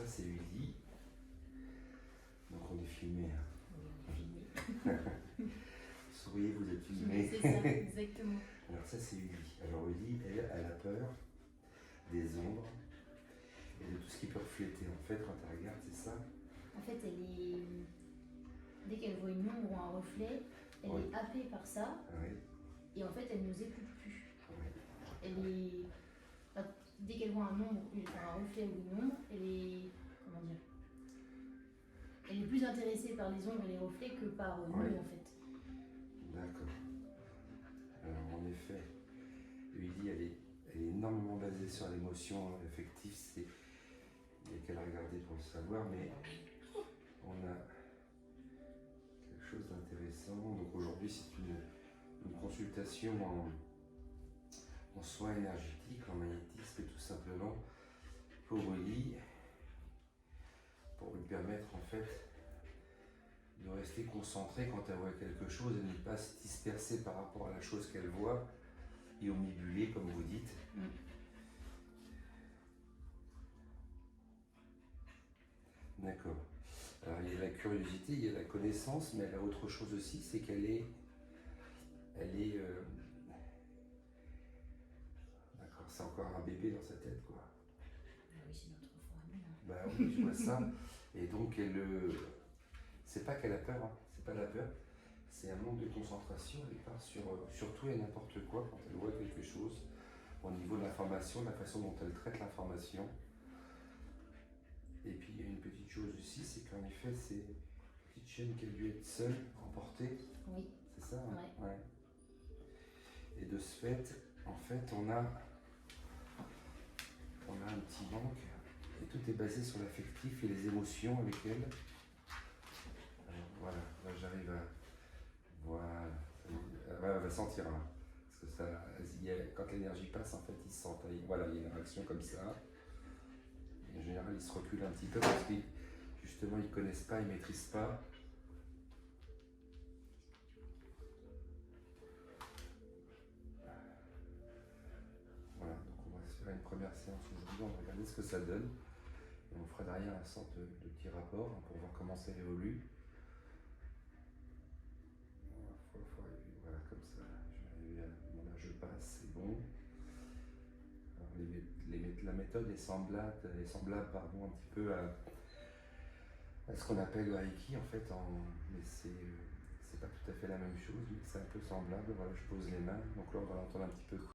ça c'est Uli. Donc on est filmé. Souriez, vous êtes filmé. C'est ça, exactement. Alors ça c'est Uli. Alors Uli, elle a peur des ombres et de tout ce qui peut refléter. En fait, quand elle regarde, c'est ça. En fait, dès qu'elle voit une ombre ou un reflet, elle est happée par ça. Oui. Et en fait, elle ne nous écoute plus. Oui. Dès qu'elle voit un reflet ou une ombre, elle est plus intéressée par les ombres et les reflets que par nous, en fait. D'accord. Alors en effet, Uli, elle est énormément basée sur l'émotion affective. Il n'y a qu'à la regarder pour le savoir, mais on a quelque chose d'intéressant. Donc aujourd'hui, c'est une consultation en soins énergétiques, en magnétisme, tout simplement, pour Uli, pour lui permettre en fait de rester concentrée quand elle voit quelque chose et ne pas se disperser par rapport à la chose qu'elle voit et omnibuler, comme vous dites. D'accord. Alors il y a la curiosité, il y a la connaissance, mais elle a autre chose aussi, c'est qu'elle est... D'accord, c'est encore un bébé dans sa tête, quoi. Ah oui, c'est notre enfant à nous. Bah oui, je vois ça. Et donc c'est pas qu'elle a peur, hein. C'est pas la peur, c'est un manque de concentration. Elle part sur tout et n'importe quoi quand elle voit quelque chose. Au niveau de l'information, la façon dont elle traite l'information. Et puis il y a une petite chose aussi, c'est qu'en effet, c'est une petite chienne qui a dû être seule, emportée. Oui. C'est ça, hein? Ouais. Ouais. Et de ce fait, en fait, on a un petit manque. Et tout est basé sur l'affectif et les émotions avec elle. Alors voilà, là j'arrive à... Voilà, elle va sentir, hein. Parce que ça, quand l'énergie passe, en fait, ils se sentent. Voilà, il y a une réaction comme ça. Et en général, ils se reculent un petit peu parce qu'ils, justement, ils ne connaissent pas, ils ne maîtrisent pas. Voilà, donc on va se faire une première séance aujourd'hui, on va regarder ce que ça donne. Et on fera derrière un sorte de petit rapport, hein, pour voir comment ça évolue. Voilà, comme ça, bon, là je passe, c'est bon. Alors, la méthode est semblable pardon, un petit peu à ce qu'on appelle le Reiki, en fait, mais c'est pas tout à fait la même chose, mais c'est un peu semblable. Voilà, je pose les mains, donc là on va l'entendre un petit peu